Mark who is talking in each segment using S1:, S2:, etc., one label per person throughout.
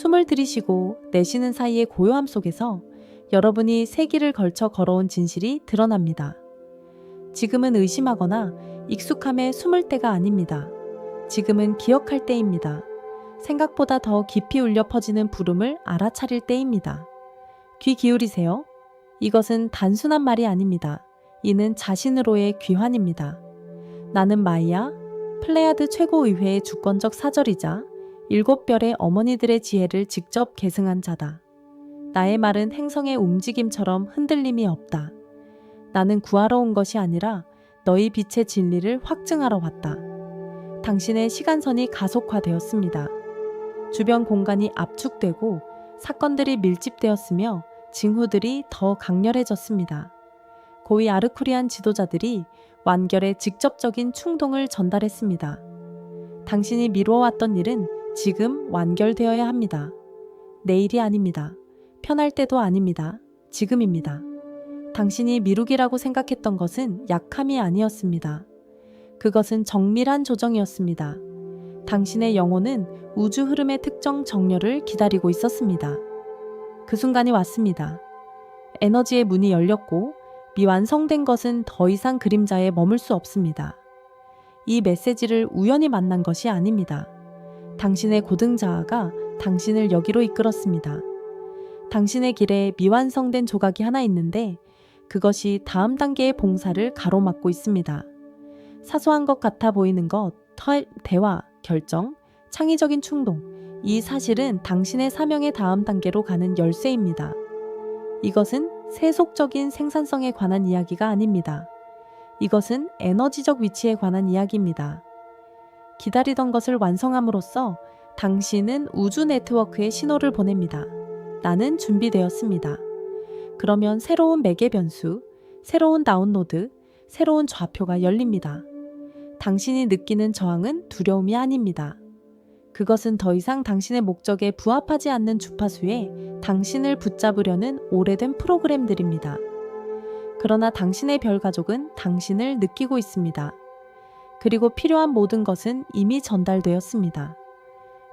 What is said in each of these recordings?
S1: 숨을 들이쉬고 내쉬는 사이의 고요함 속에서 여러분이 세기를 걸쳐 걸어온 진실이 드러납니다. 지금은 의심하거나 익숙함에 숨을 때가 아닙니다. 지금은 기억할 때입니다. 생각보다 더 깊이 울려 퍼지는 부름을 알아차릴 때입니다. 귀 기울이세요. 이것은 단순한 말이 아닙니다. 이는 자신으로의 귀환입니다. 나는 마이야, 플레야드 최고의회의 주권적 사절이자 7별의 어머니들의 지혜를 직접 계승한 자다. 나의 말은 행성의 움직임처럼 흔들림이 없다. 나는 구하러 온 것이 아니라 너희 빛의 진리를 확증하러 왔다. 당신의 시간선이 가속화되었습니다. 주변 공간이 압축되고 사건들이 밀집되었으며 징후들이 더 강렬해졌습니다. 고위 아르쿠리안 지도자들이 완결의 직접적인 충동을 전달했습니다. 당신이 미루어왔던 일은 지금 완결되어야 합니다. 내일이 아닙니다. 편할 때도 아닙니다. 지금입니다. 당신이 미루기라고 생각했던 것은 약함이 아니었습니다. 그것은 정밀한 조정이었습니다. 당신의 영혼은 우주 흐름의 특정 정렬을 기다리고 있었습니다. 그 순간이 왔습니다. 에너지의 문이 열렸고 미완성된 것은 더 이상 그림자에 머물 수 없습니다. 이 메시지를 우연히 만난 것이 아닙니다. 당신의 고등자아가 당신을 여기로 이끌었습니다. 당신의 길에 미완성된 조각이 하나 있는데 그것이 다음 단계의 봉사를 가로막고 있습니다. 사소한 것 같아 보이는 것, 대화, 결정, 창의적인 충동, 이 사실은 당신의 사명의 다음 단계로 가는 열쇠입니다. 이것은 세속적인 생산성에 관한 이야기가 아닙니다. 이것은 에너지적 위치에 관한 이야기입니다. 기다리던 것을 완성함으로써 당신은 우주 네트워크에 신호를 보냅니다. 나는 준비되었습니다. 그러면 새로운 매개 변수, 새로운 다운로드, 새로운 좌표가 열립니다. 당신이 느끼는 저항은 두려움이 아닙니다. 그것은 더 이상 당신의 목적에 부합하지 않는 주파수에 당신을 붙잡으려는 오래된 프로그램들입니다. 그러나 당신의 별 가족은 당신을 느끼고 있습니다. 그리고 필요한 모든 것은 이미 전달되었습니다.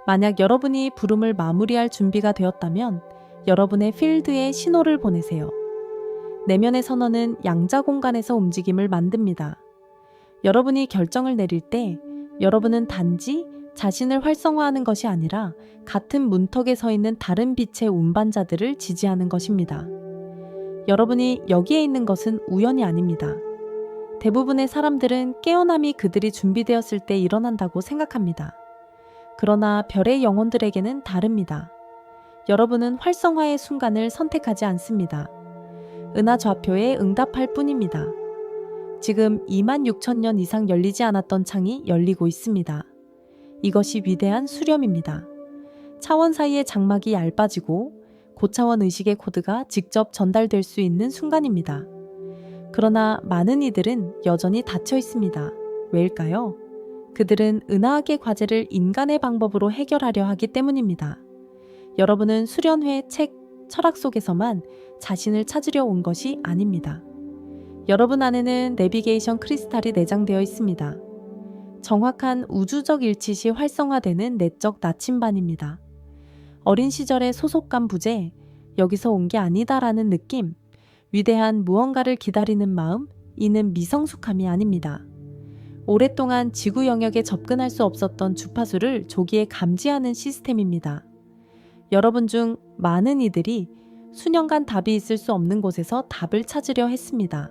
S1: 만약 여러분이 부름을 마무리할 준비가 되었다면 여러분의 필드에 신호를 보내세요. 내면의 선언은 양자 공간에서 움직임을 만듭니다. 여러분이 결정을 내릴 때 여러분은 단지 자신을 활성화하는 것이 아니라 같은 문턱에 서 있는 다른 빛의 운반자들을 지지하는 것입니다. 여러분이 여기에 있는 것은 우연이 아닙니다. 대부분의 사람들은 깨어남이 그들이 준비되었을 때 일어난다고 생각합니다. 그러나 별의 영혼들에게는 다릅니다. 여러분은 활성화의 순간을 선택하지 않습니다. 은하 좌표에 응답할 뿐입니다. 지금 26,000년 이상 열리지 않았던 창이 열리고 있습니다. 이것이 위대한 수렴입니다. 차원 사이의 장막이 얇아지고 고차원 의식의 코드가 직접 전달될 수 있는 순간입니다. 그러나 많은 이들은 여전히 닫혀 있습니다. 왜일까요? 그들은 은하학의 과제를 인간의 방법으로 해결하려 하기 때문입니다. 여러분은 수련회, 책, 철학 속에서만 자신을 찾으려 온 것이 아닙니다. 여러분 안에는 내비게이션 크리스탈이 내장되어 있습니다. 정확한 우주적 일치시 활성화되는 내적 나침반입니다. 어린 시절의 소속감 부재, 여기서 온 게 아니다라는 느낌, 위대한 무언가를 기다리는 마음, 이는 미성숙함이 아닙니다. 오랫동안 지구 영역에 접근할 수 없었던 주파수를 조기에 감지하는 시스템입니다. 여러분 중 많은 이들이 수년간 답이 있을 수 없는 곳에서 답을 찾으려 했습니다.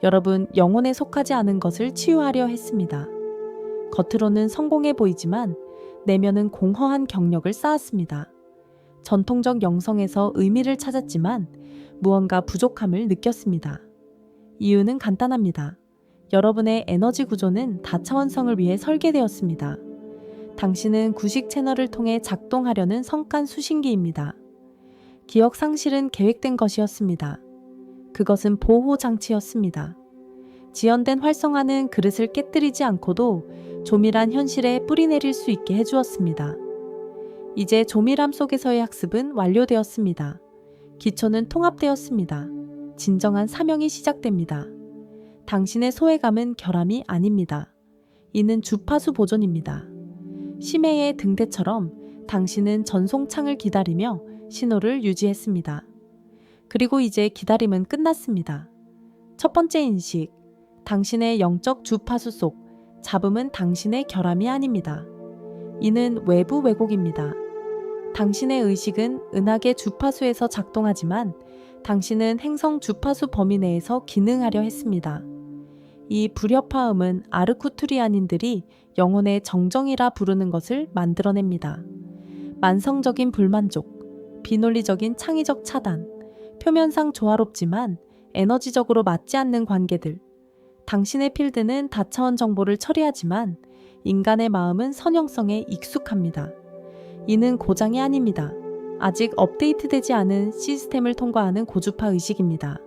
S1: 여러분 영혼에 속하지 않은 것을 치유하려 했습니다. 겉으로는 성공해 보이지만 내면은 공허한 경력을 쌓았습니다. 전통적 영성에서 의미를 찾았지만 무언가 부족함을 느꼈습니다. 이유는 간단합니다. 여러분의 에너지 구조는 다차원성을 위해 설계되었습니다. 당신은 구식 채널을 통해 작동하려는 성간 수신기입니다. 기억 상실은 계획된 것이었습니다. 그것은 보호 장치였습니다. 지연된 활성화는 그릇을 깨뜨리지 않고도 조밀한 현실에 뿌리내릴 수 있게 해주었습니다. 이제 조밀함 속에서의 학습은 완료되었습니다. 기초는 통합되었습니다. 진정한 사명이 시작됩니다. 당신의 소외감은 결함이 아닙니다. 이는 주파수 보존입니다. 심해의 등대처럼 당신은 전송창을 기다리며 신호를 유지했습니다. 그리고 이제 기다림은 끝났습니다. 첫 번째 인식, 당신의 영적 주파수 속 잡음은 당신의 결함이 아닙니다. 이는 외부 왜곡입니다. 당신의 의식은 은하계 주파수에서 작동하지만 당신은 행성 주파수 범위 내에서 기능하려 했습니다. 이 불협화음은 아르쿠투리안인들이 영혼의 정정이라 부르는 것을 만들어냅니다. 만성적인 불만족, 비논리적인 창의적 차단, 표면상 조화롭지만 에너지적으로 맞지 않는 관계들. 당신의 필드는 다차원 정보를 처리하지만 인간의 마음은 선형성에 익숙합니다. 이는 고장이 아닙니다. 아직 업데이트되지 않은 시스템을 통과하는 고주파 의식입니다.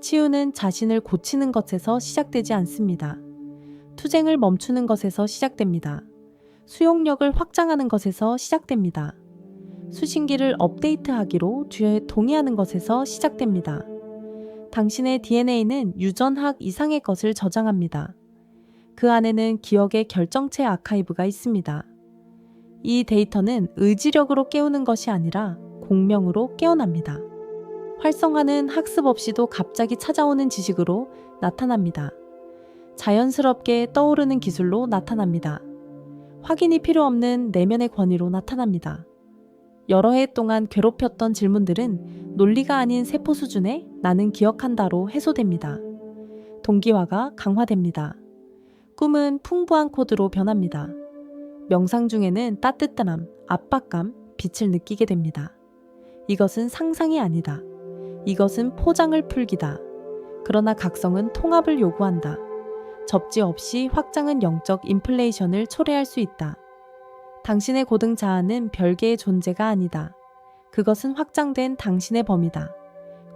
S1: 치유는 자신을 고치는 것에서 시작되지 않습니다. 투쟁을 멈추는 것에서 시작됩니다. 수용력을 확장하는 것에서 시작됩니다. 수신기를 업데이트하기로 동의하는 것에서 시작됩니다. 당신의 DNA는 유전학 이상의 것을 저장합니다. 그 안에는 기억의 결정체 아카이브가 있습니다. 이 데이터는 의지력으로 깨우는 것이 아니라 공명으로 깨어납니다. 활성화는 학습 없이도 갑자기 찾아오는 지식으로 나타납니다. 자연스럽게 떠오르는 기술로 나타납니다. 확인이 필요 없는 내면의 권위로 나타납니다. 여러 해 동안 괴롭혔던 질문들은 논리가 아닌 세포 수준의 나는 기억한다로 해소됩니다. 동기화가 강화됩니다. 꿈은 풍부한 코드로 변합니다. 명상 중에는 따뜻함, 압박감, 빛을 느끼게 됩니다. 이것은 상상이 아니다. 이것은 포장을 풀기다. 그러나 각성은 통합을 요구한다. 접지 없이 확장은 영적 인플레이션을 초래할 수 있다. 당신의 고등 자아는 별개의 존재가 아니다. 그것은 확장된 당신의 범위다.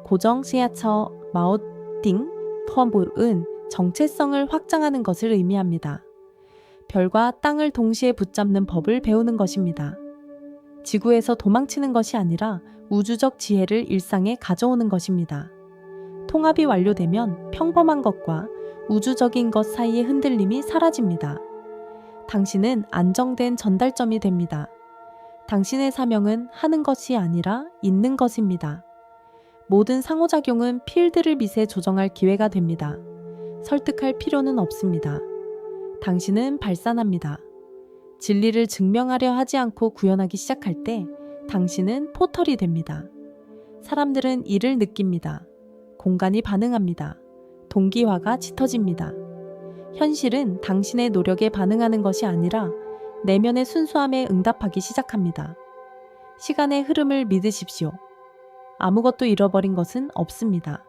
S1: 고정 시야처 마오띵 펌불은 정체성을 확장하는 것을 의미합니다. 별과 땅을 동시에 붙잡는 법을 배우는 것입니다. 지구에서 도망치는 것이 아니라 우주적 지혜를 일상에 가져오는 것입니다. 통합이 완료되면 평범한 것과 우주적인 것 사이의 흔들림이 사라집니다. 당신은 안정된 전달점이 됩니다. 당신의 사명은 하는 것이 아니라 있는 것입니다. 모든 상호작용은 필드를 미세 조정할 기회가 됩니다. 설득할 필요는 없습니다. 당신은 발산합니다. 진리를 증명하려 하지 않고 구현하기 시작할 때 당신은 포털이 됩니다. 사람들은 이를 느낍니다. 공간이 반응합니다. 동기화가 짙어집니다. 현실은 당신의 노력에 반응하는 것이 아니라 내면의 순수함에 응답하기 시작합니다. 시간의 흐름을 믿으십시오. 아무것도 잃어버린 것은 없습니다.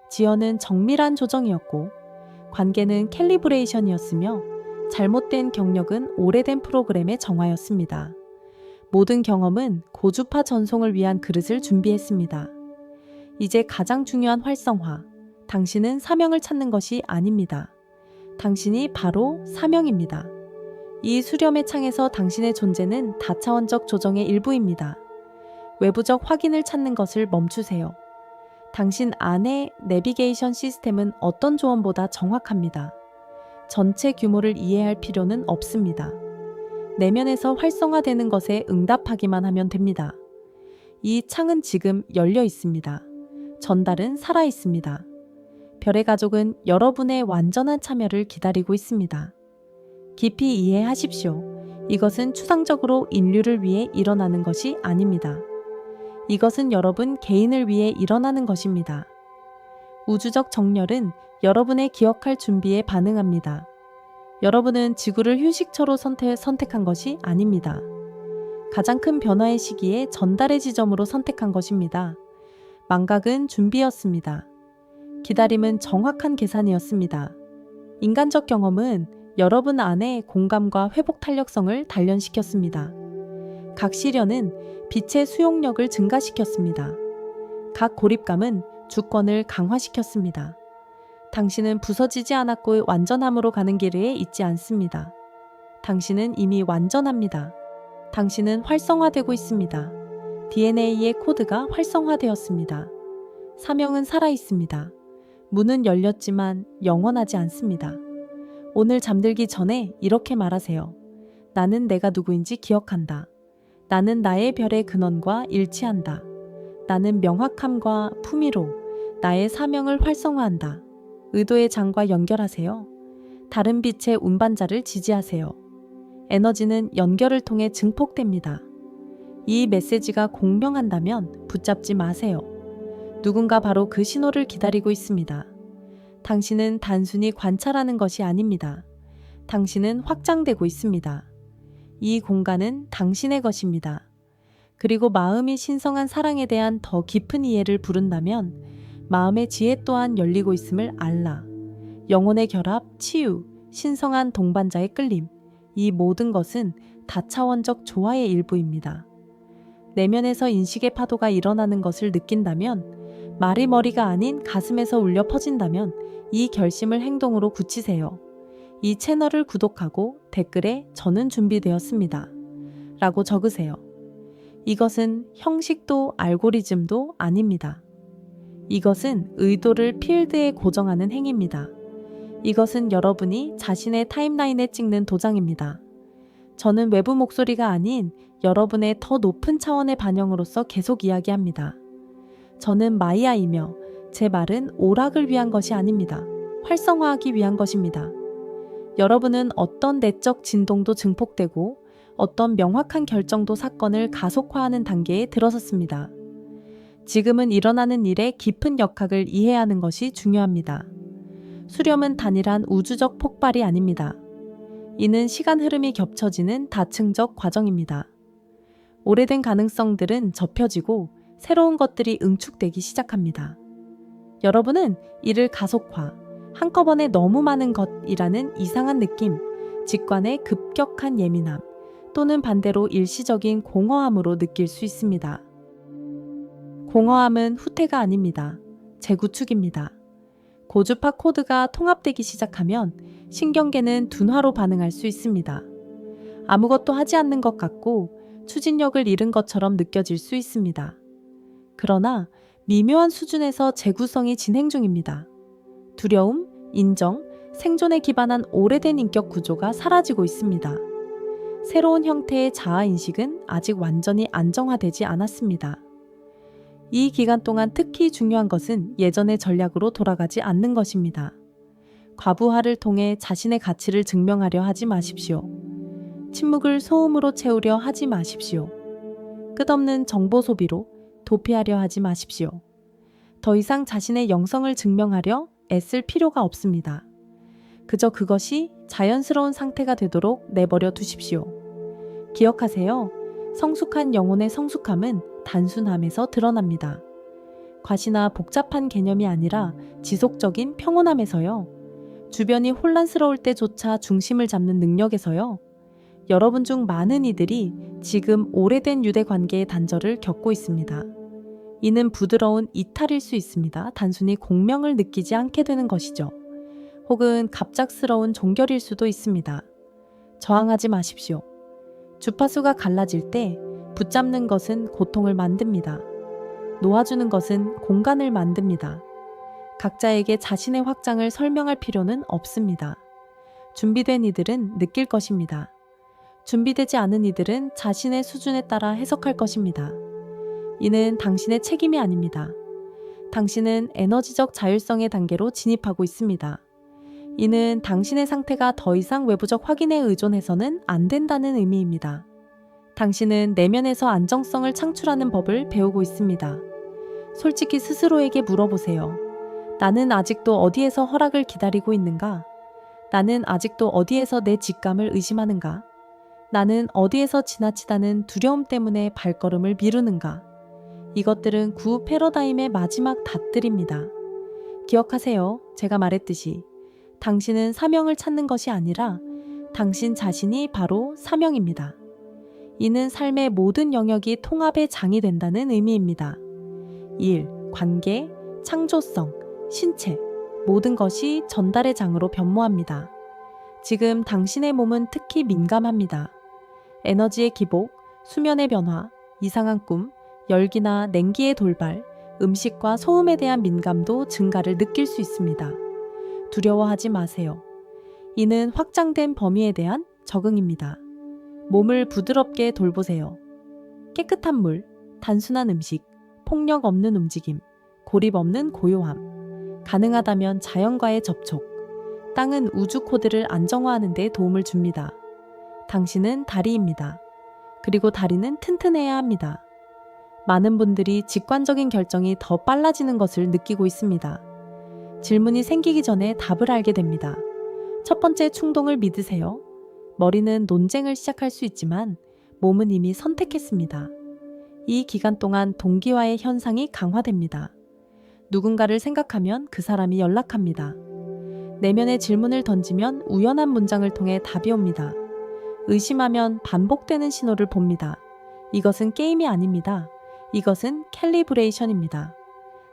S1: 지연은 정밀한 조정이었고 관계는 캘리브레이션이었으며 잘못된 경력은 오래된 프로그램의 정화였습니다. 모든 경험은 고주파 전송을 위한 그릇을 준비했습니다. 이제 가장 중요한 활성화, 당신은 사명을 찾는 것이 아닙니다. 당신이 바로 사명입니다. 이 수렴의 창에서 당신의 존재는 다차원적 조정의 일부입니다. 외부적 확인을 찾는 것을 멈추세요. 당신 안의 내비게이션 시스템은 어떤 조언보다 정확합니다. 전체 규모를 이해할 필요는 없습니다. 내면에서 활성화되는 것에 응답하기만 하면 됩니다. 이 창은 지금 열려 있습니다. 전달은 살아 있습니다. 별의 가족은 여러분의 완전한 참여를 기다리고 있습니다. 깊이 이해하십시오. 이것은 추상적으로 인류를 위해 일어나는 것이 아닙니다. 이것은 여러분 개인을 위해 일어나는 것입니다. 우주적 정렬은 여러분의 기억할 준비에 반응합니다. 여러분은 지구를 휴식처로 선택한 것이 아닙니다. 가장 큰 변화의 시기에 전달의 지점으로 선택한 것입니다. 망각은 준비였습니다. 기다림은 정확한 계산이었습니다. 인간적 경험은 여러분 안에 공감과 회복 탄력성을 단련시켰습니다. 각 시련은 빛의 수용력을 증가시켰습니다. 각 고립감은 주권을 강화시켰습니다. 당신은 부서지지 않았고 완전함으로 가는 길에 있지 않습니다. 당신은 이미 완전합니다. 당신은 활성화되고 있습니다. DNA의 코드가 활성화되었습니다. 사명은 살아있습니다. 문은 열렸지만 영원하지 않습니다. 오늘 잠들기 전에 이렇게 말하세요. 나는 내가 누구인지 기억한다. 나는 나의 별의 근원과 일치한다. 나는 명확함과 품위로 나의 사명을 활성화한다. 의도의 장과 연결하세요. 다른 빛의 운반자를 지지하세요. 에너지는 연결을 통해 증폭됩니다. 이 메시지가 공명한다면 붙잡지 마세요. 누군가 바로 그 신호를 기다리고 있습니다. 당신은 단순히 관찰하는 것이 아닙니다. 당신은 확장되고 있습니다. 이 공간은 당신의 것입니다. 그리고 마음이 신성한 사랑에 대한 더 깊은 이해를 부른다면 마음의 지혜 또한 열리고 있음을 알라. 영혼의 결합, 치유, 신성한 동반자의 끌림, 이 모든 것은 다차원적 조화의 일부입니다. 내면에서 인식의 파도가 일어나는 것을 느낀다면, 말이 머리가 아닌 가슴에서 울려 퍼진다면 이 결심을 행동으로 굳히세요. 이 채널을 구독하고 댓글에 저는 준비되었습니다. 라고 적으세요. 이것은 형식도 알고리즘도 아닙니다. 이것은 의도를 필드에 고정하는 행위입니다. 이것은 여러분이 자신의 타임라인에 찍는 도장입니다. 저는 외부 목소리가 아닌 여러분의 더 높은 차원의 반영으로서 계속 이야기합니다. 저는 마이아이며 제 말은 오락을 위한 것이 아닙니다. 활성화하기 위한 것입니다. 여러분은 어떤 내적 진동도 증폭되고 어떤 명확한 결정도 사건을 가속화하는 단계에 들어섰습니다. 지금은 일어나는 일의 깊은 역학을 이해하는 것이 중요합니다. 수렴은 단일한 우주적 폭발이 아닙니다. 이는 시간 흐름이 겹쳐지는 다층적 과정입니다. 오래된 가능성들은 접혀지고 새로운 것들이 응축되기 시작합니다. 여러분은 이를 가속화, 한꺼번에 너무 많은 것이라는 이상한 느낌, 직관의 급격한 예민함, 또는 반대로 일시적인 공허함으로 느낄 수 있습니다. 공허함은 후퇴가 아닙니다. 재구축입니다. 고주파 코드가 통합되기 시작하면 신경계는 둔화로 반응할 수 있습니다. 아무것도 하지 않는 것 같고 추진력을 잃은 것처럼 느껴질 수 있습니다. 그러나 미묘한 수준에서 재구성이 진행 중입니다. 두려움, 인정, 생존에 기반한 오래된 인격 구조가 사라지고 있습니다. 새로운 형태의 자아인식은 아직 완전히 안정화되지 않았습니다. 이 기간 동안 특히 중요한 것은 예전의 전략으로 돌아가지 않는 것입니다. 과부하를 통해 자신의 가치를 증명하려 하지 마십시오. 침묵을 소음으로 채우려 하지 마십시오. 끝없는 정보 소비로 도피하려 하지 마십시오. 더 이상 자신의 영성을 증명하려 애쓸 필요가 없습니다. 그저 그것이 자연스러운 상태가 되도록 내버려 두십시오. 기억하세요. 성숙한 영혼의 성숙함은 단순함에서 드러납니다. 과시나 복잡한 개념이 아니라 지속적인 평온함에서요. 주변이 혼란스러울 때조차 중심을 잡는 능력에서요. 여러분 중 많은 이들이 지금 오래된 유대 관계의 단절을 겪고 있습니다. 이는 부드러운 이탈일 수 있습니다. 단순히 공명을 느끼지 않게 되는 것이죠. 혹은 갑작스러운 종결일 수도 있습니다. 저항하지 마십시오. 주파수가 갈라질 때 붙잡는 것은 고통을 만듭니다. 놓아주는 것은 공간을 만듭니다. 각자에게 자신의 확장을 설명할 필요는 없습니다. 준비된 이들은 느낄 것입니다. 준비되지 않은 이들은 자신의 수준에 따라 해석할 것입니다. 이는 당신의 책임이 아닙니다. 당신은 에너지적 자율성의 단계로 진입하고 있습니다. 이는 당신의 상태가 더 이상 외부적 확인에 의존해서는 안 된다는 의미입니다. 당신은 내면에서 안정성을 창출하는 법을 배우고 있습니다. 솔직히 스스로에게 물어보세요. 나는 아직도 어디에서 허락을 기다리고 있는가? 나는 아직도 어디에서 내 직감을 의심하는가? 나는 어디에서 지나치다는 두려움 때문에 발걸음을 미루는가? 이것들은 구 패러다임의 마지막 닷들입니다. 기억하세요. 제가 말했듯이 당신은 사명을 찾는 것이 아니라 당신 자신이 바로 사명입니다. 이는 삶의 모든 영역이 통합의 장이 된다는 의미입니다. 일, 관계, 창조성, 신체, 모든 것이 전달의 장으로 변모합니다. 지금 당신의 몸은 특히 민감합니다. 에너지의 기복, 수면의 변화, 이상한 꿈, 열기나 냉기의 돌발, 음식과 소음에 대한 민감도 증가를 느낄 수 있습니다. 두려워하지 마세요. 이는 확장된 범위에 대한 적응입니다. 몸을 부드럽게 돌보세요. 깨끗한 물, 단순한 음식, 폭력 없는 움직임, 고립 없는 고요함, 가능하다면 자연과의 접촉. 땅은 우주 코드를 안정화하는 데 도움을 줍니다. 당신은 다리입니다. 그리고 다리는 튼튼해야 합니다. 많은 분들이 직관적인 결정이 더 빨라지는 것을 느끼고 있습니다. 질문이 생기기 전에 답을 알게 됩니다. 첫 번째 충동을 믿으세요. 머리는 논쟁을 시작할 수 있지만 몸은 이미 선택했습니다. 이 기간 동안 동기화의 현상이 강화됩니다. 누군가를 생각하면 그 사람이 연락합니다. 내면의 질문을 던지면 우연한 문장을 통해 답이 옵니다. 의심하면 반복되는 신호를 봅니다. 이것은 게임이 아닙니다. 이것은 캘리브레이션입니다.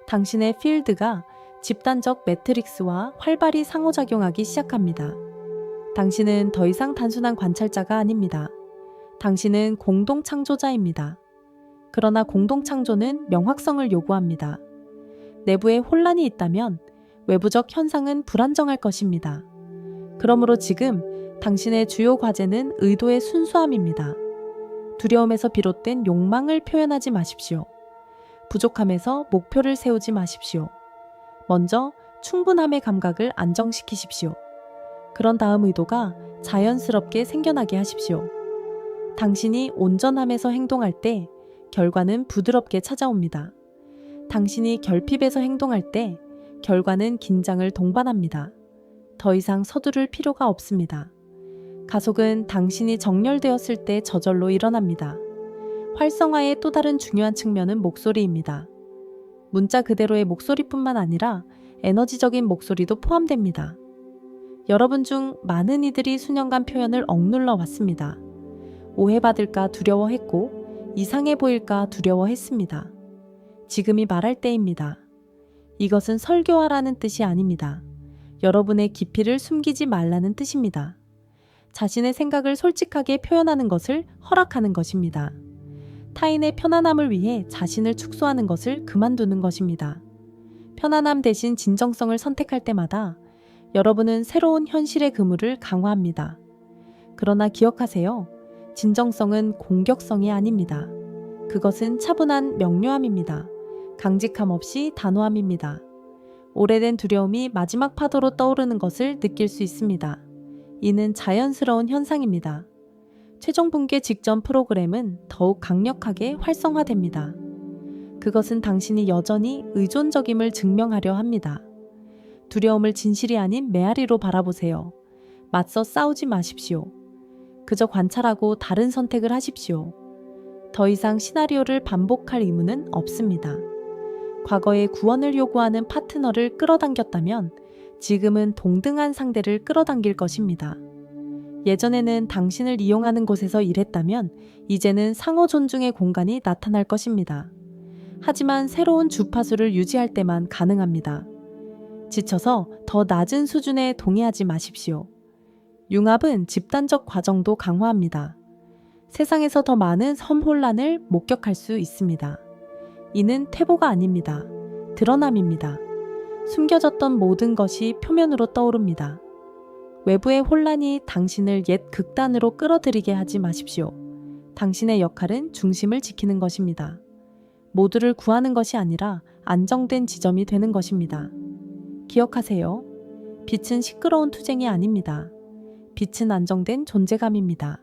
S1: 당신의 필드가 집단적 매트릭스와 활발히 상호작용하기 시작합니다. 당신은 더 이상 단순한 관찰자가 아닙니다. 당신은 공동 창조자입니다. 그러나 공동 창조는 명확성을 요구합니다. 내부에 혼란이 있다면 외부적 현상은 불안정할 것입니다. 그러므로 지금 당신의 주요 과제는 의도의 순수함입니다. 두려움에서 비롯된 욕망을 표현하지 마십시오. 부족함에서 목표를 세우지 마십시오. 먼저 충분함의 감각을 안정시키십시오. 그런 다음 의도가 자연스럽게 생겨나게 하십시오. 당신이 온전함에서 행동할 때 결과는 부드럽게 찾아옵니다. 당신이 결핍에서 행동할 때 결과는 긴장을 동반합니다. 더 이상 서두를 필요가 없습니다. 가속은 당신이 정렬되었을 때 저절로 일어납니다. 활성화의 또 다른 중요한 측면은 목소리입니다. 문자 그대로의 목소리뿐만 아니라 에너지적인 목소리도 포함됩니다. 여러분 중 많은 이들이 수년간 표현을 억눌러 왔습니다. 오해받을까 두려워했고 이상해 보일까 두려워했습니다. 지금이 말할 때입니다. 이것은 설교하라는 뜻이 아닙니다. 여러분의 깊이를 숨기지 말라는 뜻입니다. 자신의 생각을 솔직하게 표현하는 것을 허락하는 것입니다. 타인의 편안함을 위해 자신을 축소하는 것을 그만두는 것입니다. 편안함 대신 진정성을 선택할 때마다 여러분은 새로운 현실의 그물을 강화합니다. 그러나 기억하세요. 진정성은 공격성이 아닙니다. 그것은 차분한 명료함입니다. 강직함 없이 단호함입니다. 오래된 두려움이 마지막 파도로 떠오르는 것을 느낄 수 있습니다. 이는 자연스러운 현상입니다. 최종 붕괴 직전 프로그램은 더욱 강력하게 활성화됩니다. 그것은 당신이 여전히 의존적임을 증명하려 합니다. 두려움을 진실이 아닌 메아리로 바라보세요. 맞서 싸우지 마십시오. 그저 관찰하고 다른 선택을 하십시오. 더 이상 시나리오를 반복할 의무는 없습니다. 과거에 구원을 요구하는 파트너를 끌어당겼다면 지금은 동등한 상대를 끌어당길 것입니다. 예전에는 당신을 이용하는 곳에서 일했다면 이제는 상호 존중의 공간이 나타날 것입니다. 하지만 새로운 주파수를 유지할 때만 가능합니다. 지쳐서 더 낮은 수준에 동의하지 마십시오. 융합은 집단적 과정도 강화합니다. 세상에서 더 많은 혼란을 목격할 수 있습니다. 이는 퇴보가 아닙니다. 드러남입니다. 숨겨졌던 모든 것이 표면으로 떠오릅니다. 외부의 혼란이 당신을 옛 극단으로 끌어들이게 하지 마십시오. 당신의 역할은 중심을 지키는 것입니다. 모두를 구하는 것이 아니라 안정된 지점이 되는 것입니다. 기억하세요. 빛은 시끄러운 투쟁이 아닙니다. 빛은 안정된 존재감입니다.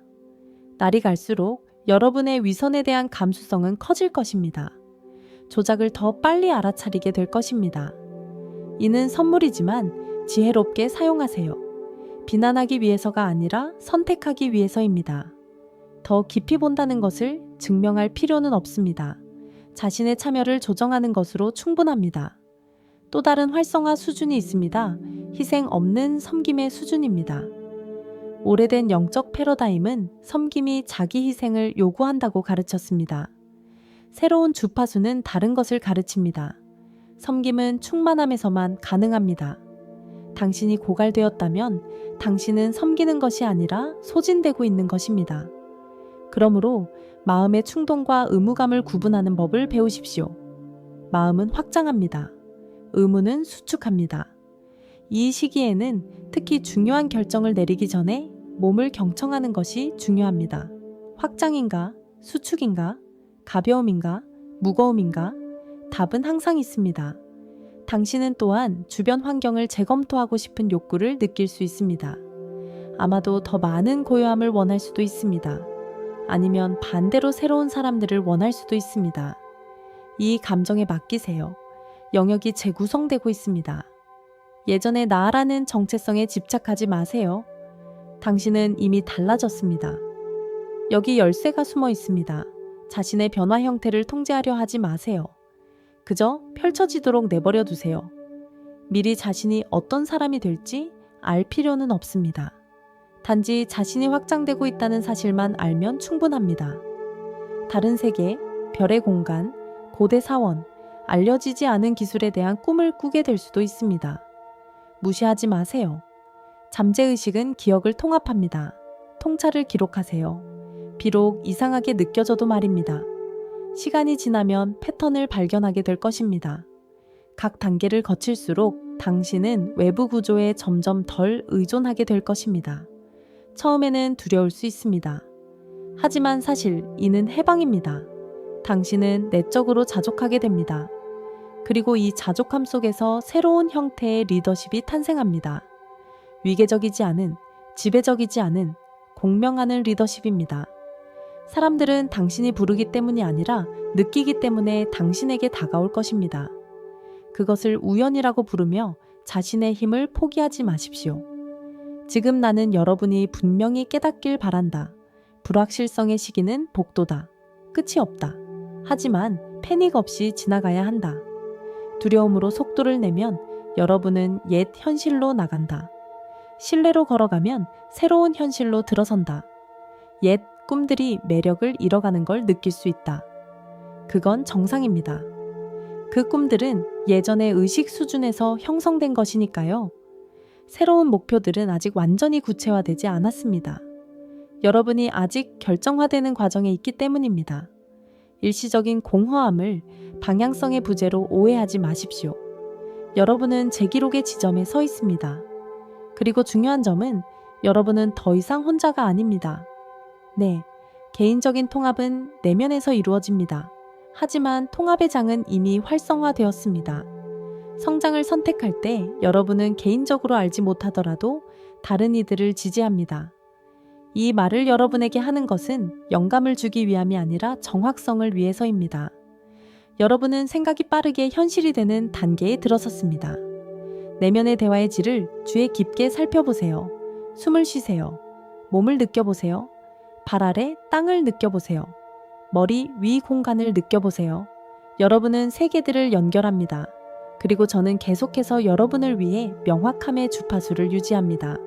S1: 날이 갈수록 여러분의 위선에 대한 감수성은 커질 것입니다. 조작을 더 빨리 알아차리게 될 것입니다. 이는 선물이지만 지혜롭게 사용하세요. 비난하기 위해서가 아니라 선택하기 위해서입니다. 더 깊이 본다는 것을 증명할 필요는 없습니다. 자신의 참여를 조정하는 것으로 충분합니다. 또 다른 활성화 수준이 있습니다. 희생 없는 섬김의 수준입니다. 오래된 영적 패러다임은 섬김이 자기 희생을 요구한다고 가르쳤습니다. 새로운 주파수는 다른 것을 가르칩니다. 섬김은 충만함에서만 가능합니다. 당신이 고갈되었다면 당신은 섬기는 것이 아니라 소진되고 있는 것입니다. 그러므로 마음의 충동과 의무감을 구분하는 법을 배우십시오. 마음은 확장합니다. 의무는 수축합니다. 이 시기에는 특히 중요한 결정을 내리기 전에 몸을 경청하는 것이 중요합니다. 확장인가? 수축인가? 가벼움인가? 무거움인가? 답은 항상 있습니다. 당신은 또한 주변 환경을 재검토하고 싶은 욕구를 느낄 수 있습니다. 아마도 더 많은 고요함을 원할 수도 있습니다. 아니면 반대로 새로운 사람들을 원할 수도 있습니다. 이 감정에 맡기세요. 영역이 재구성되고 있습니다. 예전의 나라는 정체성에 집착하지 마세요. 당신은 이미 달라졌습니다. 여기 열쇠가 숨어 있습니다. 자신의 변화 형태를 통제하려 하지 마세요. 그저 펼쳐지도록 내버려 두세요. 미리 자신이 어떤 사람이 될지 알 필요는 없습니다. 단지 자신이 확장되고 있다는 사실만 알면 충분합니다. 다른 세계, 별의 공간, 고대 사원, 알려지지 않은 기술에 대한 꿈을 꾸게 될 수도 있습니다. 무시하지 마세요. 잠재의식은 기억을 통합합니다. 통찰을 기록하세요. 비록 이상하게 느껴져도 말입니다. 시간이 지나면 패턴을 발견하게 될 것입니다. 각 단계를 거칠수록 당신은 외부 구조에 점점 덜 의존하게 될 것입니다. 처음에는 두려울 수 있습니다. 하지만 사실 이는 해방입니다. 당신은 내적으로 자족하게 됩니다. 그리고 이 자족함 속에서 새로운 형태의 리더십이 탄생합니다. 위계적이지 않은, 지배적이지 않은, 공명하는 리더십입니다. 사람들은 당신이 부르기 때문이 아니라 느끼기 때문에 당신에게 다가올 것입니다. 그것을 우연이라고 부르며 자신의 힘을 포기하지 마십시오. 지금 나는 여러분이 분명히 깨닫길 바란다. 불확실성의 시기는 복도다. 끝이 없다. 하지만 패닉 없이 지나가야 한다. 두려움으로 속도를 내면 여러분은 옛 현실로 나간다. 신뢰로 걸어가면 새로운 현실로 들어선다. 옛 꿈들이 매력을 잃어가는 걸 느낄 수 있다. 그건 정상입니다. 그 꿈들은 예전의 의식 수준에서 형성된 것이니까요. 새로운 목표들은 아직 완전히 구체화되지 않았습니다. 여러분이 아직 결정화되는 과정에 있기 때문입니다. 일시적인 공허함을 방향성의 부재로 오해하지 마십시오. 여러분은 제 기록의 지점에 서 있습니다. 그리고 중요한 점은 여러분은 더 이상 혼자가 아닙니다. 네, 개인적인 통합은 내면에서 이루어집니다. 하지만 통합의 장은 이미 활성화되었습니다. 성장을 선택할 때 여러분은 개인적으로 알지 못하더라도 다른 이들을 지지합니다. 이 말을 여러분에게 하는 것은 영감을 주기 위함이 아니라 정확성을 위해서입니다. 여러분은 생각이 빠르게 현실이 되는 단계에 들어섰습니다. 내면의 대화의 질을 주의 깊게 살펴보세요. 숨을 쉬세요. 몸을 느껴보세요. 발 아래 땅을 느껴보세요. 머리 위 공간을 느껴보세요. 여러분은 세계들을 연결합니다. 그리고 저는 계속해서 여러분을 위해 명확함의 주파수를 유지합니다.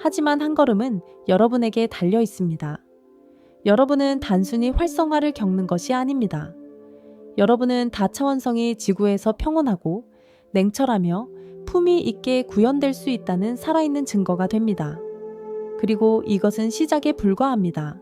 S1: 하지만 한 걸음은 여러분에게 달려 있습니다. 여러분은 단순히 활성화를 겪는 것이 아닙니다. 여러분은 다차원성이 지구에서 평온하고 냉철하며 품위 있게 구현될 수 있다는 살아있는 증거가 됩니다. 그리고 이것은 시작에 불과합니다.